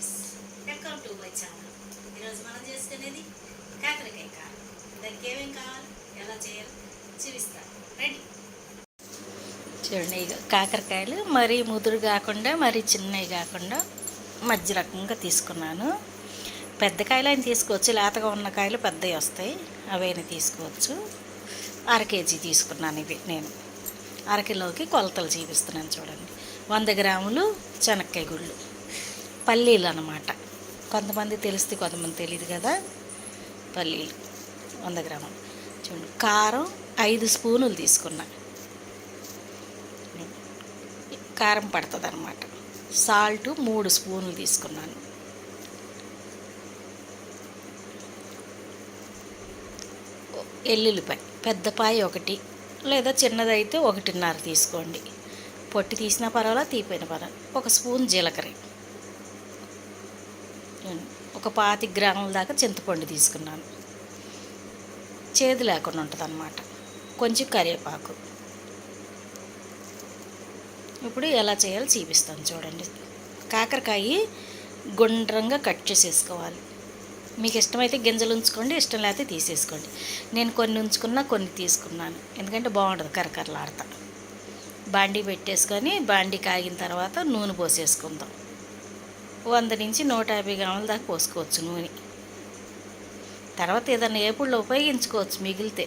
Friends, welcome to my channel. ఈరోజు మనం చేసుకునేది కాకరకాయ కారం. దానికి ఏమేమి కావాలి, ఎలా చేయాలి చూపిస్తాను. రెడీ. చూడండి, కాకరకాయలు మరీ ముదురు కాకుండా మరీ చిన్నవి కాకుండా మధ్య రకంగా తీసుకున్నాను. పెద్ద కాయలు అయినా తీసుకోవచ్చు, లేతగా ఉన్న కాయలు పెద్దవి వస్తాయి, అవైనా తీసుకోవచ్చు. 1/2 కేజీ తీసుకున్నాను. ఇవి నేను అరకిలోకి కొలతలు చూపిస్తున్నాను. చూడండి, 100 గ్రాములు శనక్కాయ గుళ్ళు, పల్లీలు అన్నమాట. కొంతమంది తెలిస్తే కొంతమంది తెలియదు కదా. పల్లీలు 100 గ్రాములు. చూడండి, కారం 5 స్పూనులు తీసుకున్నా. కారం పడుతుంది అన్నమాట. సాల్ట్ 3 స్పూనులు తీసుకున్నాను. ఎల్లుల్లిపాయ పెద్దపాయ 1 లేదా చిన్నదైతే 1.5 తీసుకోండి. పొట్టి తీసినా పర్వాలా, తీపోయిన పర్వాలా. 1 స్పూన్ జీలకర్ర, ఒక 25 గ్రాముల దాకా చింతపండు తీసుకున్నాను. చేదు లేకుండా ఉంటుంది అన్నమాట. కొంచెం కరివేపాకు. ఇప్పుడు ఎలా చేయాలో చూపిస్తాను. చూడండి, కాకరకాయ గుండ్రంగా కట్ చేసేసుకోవాలి. మీకు ఇష్టమైతే గింజలు ఉంచుకోండి, ఇష్టం లేకపోతే తీసేసుకోండి. నేను కొన్ని ఉంచుకున్నా, కొన్ని తీసుకున్నాను. ఎందుకంటే బాగుంటుంది కరకరలాడతా. బాండీ పెట్టేసుకొని బాండీ కాగిన తర్వాత నూనె పోసేసుకుందాం. 100 నుంచి 150 గ్రాముల దాకా పోసుకోవచ్చు నూనె. తర్వాత ఏదైనా ఏపుళ్ళు ఉపయోగించుకోవచ్చు మిగిలితే,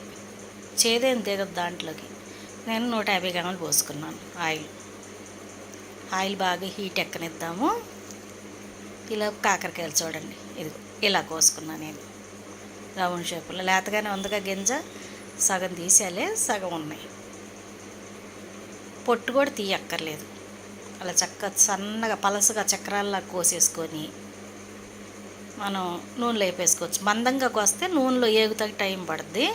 చేదేం దిగదు దాంట్లోకి. నేను 150 గ్రాములు పోసుకున్నాను. ఆయిల్ బాగా హీట్ ఎక్కనిద్దాము. ఇలా కాకరకాయలు చూడండి, ఇది ఇలా కోసుకున్నాను నేను రౌండ్ షేప్లో. లేతగానే ఉందిగా గింజ, సగం తీసేయాలి, సగం ఉన్నాయి. పొట్టు కూడా తీయక్కర్లేదు. అలా సన్నగా పలసగా చక్రాల్లా కోసేసుకొని మనం నూనెలో వేపేసుకోవచ్చు. మందంగా కోస్తే నూనెలో ఏగుతాకి టైం పడుద్ది.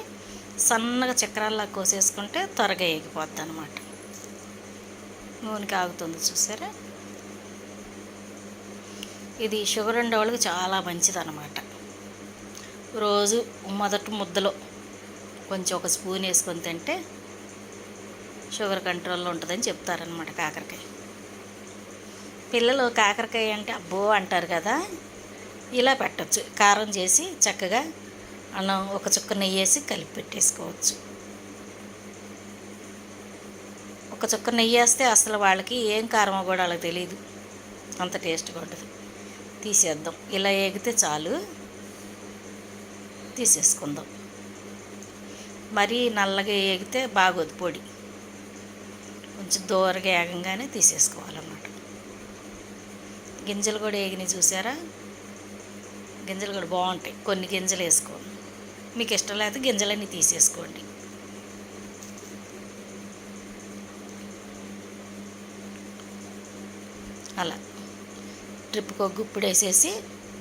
సన్నగా చక్రాల్లా కోసేసుకుంటే త్వరగా ఏగిపోద్ది అనమాట. నూనెకి ఆగుతుంది, చూసారా. ఇది షుగర్ ఉండే వాళ్ళకి చాలా మంచిది అనమాట. రోజు మొదటి ముద్దలో కొంచెం 1 స్పూన్ వేసుకొని తింటే షుగర్ కంట్రోల్లో ఉంటుందని చెప్తారనమాట. కాకరకాయ పిల్లలు కాకరకాయ అంటే అబ్బో అంటారు కదా. ఇలా పెట్టచ్చు. కారం చేసి చక్కగా అన్నం 1 చుక్క నెయ్యి వేసి కలిపి పెట్టేసుకోవచ్చు. 1 చుక్క నెయ్యి వేస్తే అసలు వాళ్ళకి ఏం కారమో కూడా వాళ్ళకి తెలియదు, అంత టేస్ట్గా ఉంటుంది. తీసేద్దాం. ఇలా ఏగితే చాలు, తీసేసుకుందాం. మరీ నల్లగా ఏగితే బాగోదు పొడి. కొంచెం దూరగా ఏగంగానే తీసేసుకోవాలన్నమాట. గింజలు కూడా ఏగినాయి చూసారా. గింజలు కూడా బాగుంటాయి. కొన్ని గింజలు వేసుకోండి, మీకు ఇష్టం లేకపోతే గింజలన్నీ తీసేసుకోండి. అలా ట్రిప్కి ఒక గుప్పుడు వేసేసి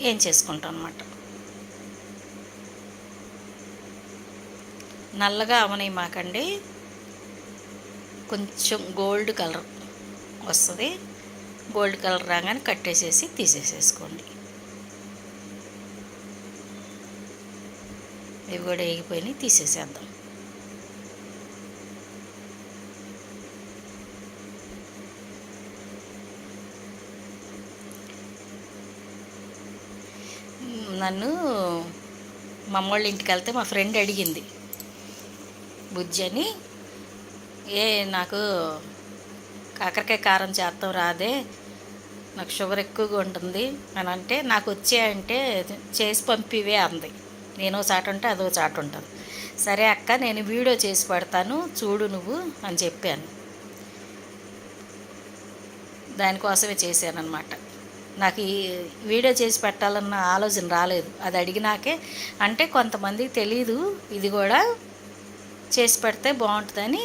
ఏం చేసుకుంటాం అన్నమాట. నల్లగా అవనవి మాకండి, కొంచెం గోల్డ్ కలర్ వస్తుంది. గోల్డ్ కలర్ రాగానే కట్టేసేసి తీసేసేసుకోండి. ఇవి కూడా వేగిపోయినాయి, తీసేసేద్దాం. నన్ను మా అమ్మ వాళ్ళ ఇంటికి వెళ్తే మా ఫ్రెండ్ అడిగింది, బుజ్జి అని, నాకు కాకరకాయ కారం చేస్తాం రాదే, నాకు షుగర్ ఎక్కువగా ఉంటుంది అని అంటే, నాకు వచ్చాయంటే చేసి పంపివే అంది. నేను చాటు ఉంటే అదో చాటు ఉంటుంది. సరే అక్క, నేను వీడియో చేసి పెడతాను చూడు నువ్వు అని చెప్పాను. దానికోసమే చేశానన్నమాట. నాకు ఈ వీడియో చేసి పెట్టాలన్న ఆలోచన రాలేదు, అది అడిగినాకే. అంటే కొంతమందికి తెలీదు, ఇది కూడా చేసి పెడితే బాగుంటుందని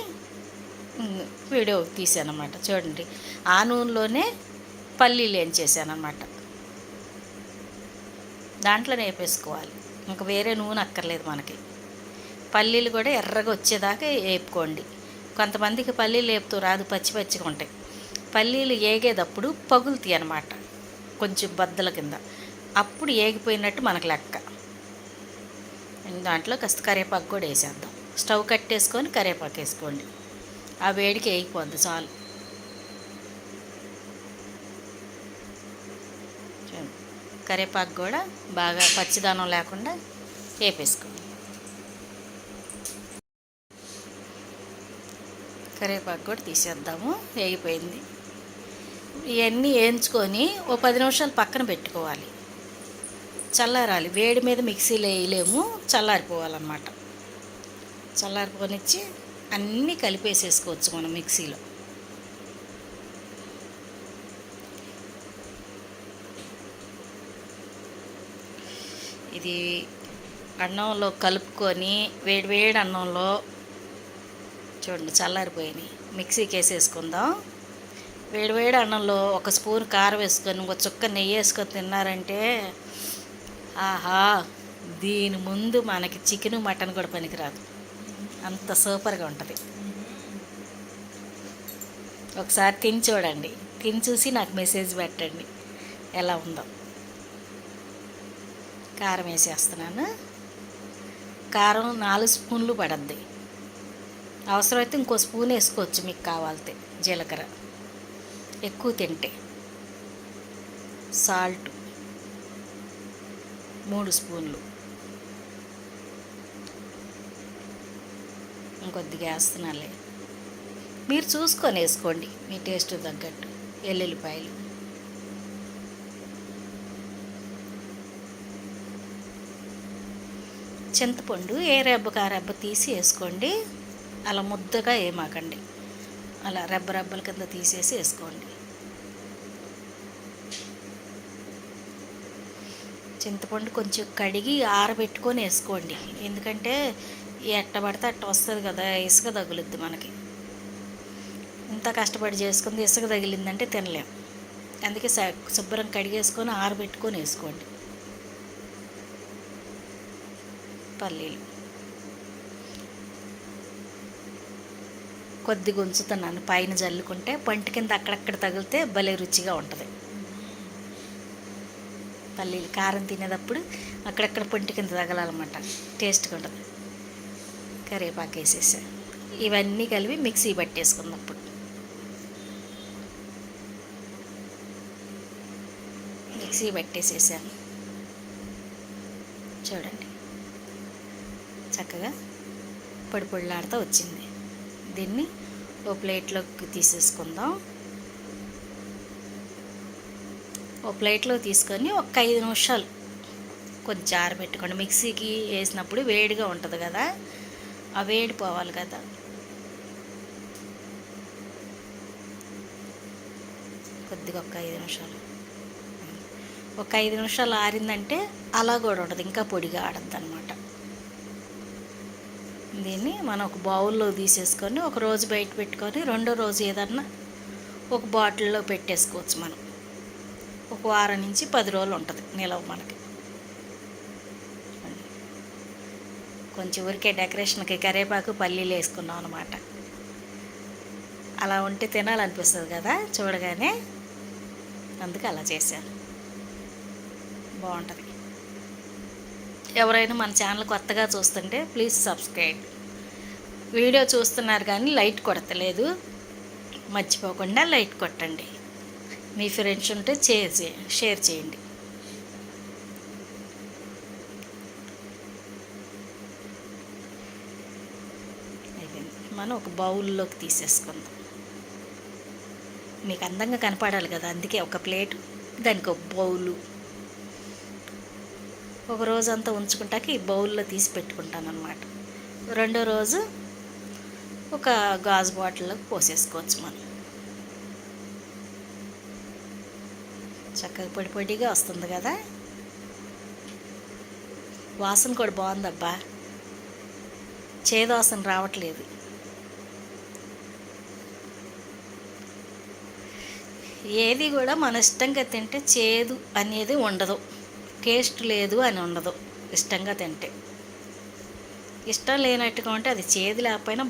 వీడియో తీసానమాట. చూడండి, ఆ నూనెలోనే పల్లీలు ఏం చేశానమాట. దాంట్లోనే వేపేసుకోవాలి, ఇంకా వేరే నూనె అక్కర్లేదు మనకి. పల్లీలు కూడా ఎర్రగా వచ్చేదాకా వేపుకోండి. కొంతమందికి పల్లీలు వేపుతూ రాదు, పచ్చి పచ్చిగా ఉంటాయి. పల్లీలు ఏగేటప్పుడు పగులుతాయి అన్నమాట, కొంచెం బద్దల కింద. అప్పుడు ఏగిపోయినట్టు మనకు లెక్క. దాంట్లో కాస్త కరివేపాకు కూడా వేసేద్దాం. స్టవ్ కట్టేసుకొని కరివేపాకు వేసుకోండి. ఆ వేడికి వేగిపోద్ది చాలు. కరివేపాకు కూడా బాగా పచ్చిదనం లేకుండా వేపేసుకోండి. కరివేపాకు కూడా తీసేద్దాము, వేగిపోయింది. ఇవన్నీ వేయించుకొని ఓ 10 నిమిషాలు పక్కన పెట్టుకోవాలి, చల్లారాలి. వేడి మీద మిక్సీలో వేయలేము, చల్లారిపోవాలన్నమాట. చల్లారిపోనిచ్చి అన్నీ కలిపేసేసుకోవచ్చు మనం మిక్సీలో. ఇది అన్నంలో కలుపుకొని వేడి అన్నంలో చూడండి చల్లారిపోయినాయి, మిక్సీకి వేసేసుకుందాం. వేడి అన్నంలో ఒక స్పూన్ కారం వేసుకొని ఒక చుక్క నెయ్యి వేసుకొని తిన్నారంటే ఆహా, దీని ముందు మనకి చికెన్ మటన్ కూడా పనికిరాదు, అంత సూపర్గా ఉంటుంది. ఒకసారి తిని చూడండి, తిని చూసి నాకు మెసేజ్ పెట్టండి ఎలా ఉందో. కారం వేసేస్తున్నాను. కారం 4 స్పూన్లు పడద్ది, అవసరమైతే ఇంకో స్పూన్ వేసుకోవచ్చు మీకు కావాలితే. జీలకర్ర ఎక్కువ తింటే. సాల్ట్ 3 స్పూన్లు, ఇంకొద్దిగా వేస్తున్నాలే, మీరు చూసుకొని వేసుకోండి మీ టేస్ట్ తగ్గట్టు. వెల్లుల్లిపాయలు, చింతపండు ఏ రెబ్బకు ఆ రెబ్బ తీసి వేసుకోండి, అలా ముద్దగా ఏమాకండి, అలా రెబ్బల కింద తీసేసి వేసుకోండి. చింతపండు కొంచెం కడిగి ఆరబెట్టుకొని వేసుకోండి, ఎందుకంటే ఎట్ట పడితే అట్ట వస్తుంది కదా, ఇసుక తగులుద్ది మనకి. ఇంత కష్టపడి చేసుకుంది ఇసుక తగిలిందంటే తినలేం. అందుకే శుభ్రం కడిగేసుకొని ఆరబెట్టుకొని వేసుకోండి. పల్లీలు కొద్దిగా ఉంచుతున్నాను, పైన జల్లుకుంటే పంటి కింద అక్కడక్కడ తగిలితే భలే రుచిగా ఉంటుంది. పల్లీలు కారం తినేటప్పుడు అక్కడక్కడ పంటి కింద తగలాలన్నమాట, టేస్ట్గా ఉంటుంది. కరివేపాకు వేసేసా. ఇవన్నీ కలిపి మిక్సీ పట్టేసుకున్నప్పుడు మిక్సీ పట్టేసేసాను. చూడండి చక్కగా పొడి పొడిలాడుతూ వచ్చింది. దీన్ని ఓ ప్లేట్లోకి తీసేసుకుందాం. ఓ ప్లేట్లో తీసుకొని ఒక 5 నిమిషాలు కొంచెం ఆరబెట్టుకోండి. మిక్సీకి వేసినప్పుడు వేడిగా ఉంటుంది కదా, ఆ వేడి పోవాలి కదా. కొద్దిగా ఒక 5 నిమిషాలు, ఒక 5 నిమిషాలు ఆరిందంటే అలా కూడా ఉంటుంది, ఇంకా పొడిగా ఆడద్దు అనమాట. దీన్ని మనం ఒక బౌల్లో తీసేసుకొని ఒక రోజు బయట పెట్టుకొని రెండో రోజు ఏదన్నా ఒక బాటిల్లో పెట్టేసుకోవచ్చు. మనం ఒక వారం నుంచి 10 రోజులు ఉంటుంది నిలవ మనకి. కొంచెం ఊరికే డెకరేషన్కి కరివేపాకు పల్లీలు వేసుకున్నాం అనమాట. అలా ఉంటే తినాలనిపిస్తుంది కదా చూడగానే, అందుకే అలా చేశాను. బాగుంటుంది. ఎవరైనా మన ఛానల్ కొత్తగా చూస్తుంటే ప్లీజ్ సబ్స్క్రైబ్. వీడియో చూస్తున్నారు కానీ లైట్ కొడతలేదు, మర్చిపోకుండా లైట్ కొట్టండి. మీ ఫ్రెండ్స్ ఉంటే షేర్ చేయండి. మనం ఒక బౌల్లోకి తీసేసుకుందాం. మీకు అందంగా కనపడాలి కదా, అందుకే ఒక ప్లేటు, దానికి ఒక బౌలు. ఒక రోజంతా ఉంచుకుంటాక ఈ బౌల్లో తీసి పెట్టుకుంటాను అన్నమాట. రెండో రోజు ఒక గాజు బాటిల్లోకి పోసేసుకోవచ్చు మనం. చక్కగా పొడి పొడిగా వస్తుంది కదా, వాసన కూడా బాగుందబ్బా, చేదు వాసన రావట్లేదు. ఏది కూడా మన ఇష్టంగా తింటే చేదు అనేది ఉండదు, టేస్ట్ లేదు అని ఉండదు. ఇష్టంగా తింటే, ఇష్టం లేనట్టుగా ఉంటే అది చేదు లేకపోయినా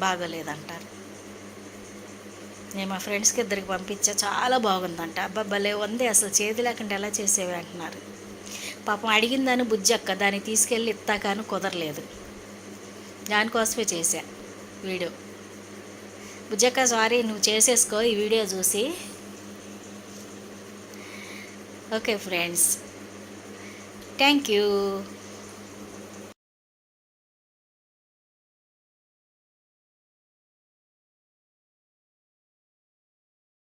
బాగోలేదంటారు. నేను మా ఫ్రెండ్స్కి 2 పంపించా, చాలా బాగుందంట. అబ్బా భలే ఉంది, అసలు చేదు లేకుండా ఎలా చేసేవి అంటున్నారు. పాపం అడిగిందని బుజ్జక్క దాన్ని తీసుకెళ్ళి ఇత్తాకాను కుదరలేదు, దానికోసమే చేశా వీడియో. బుజ్జక్క సారీ, నువ్వు చేసేసుకో ఈ వీడియో చూసి. Okay friends, thank you.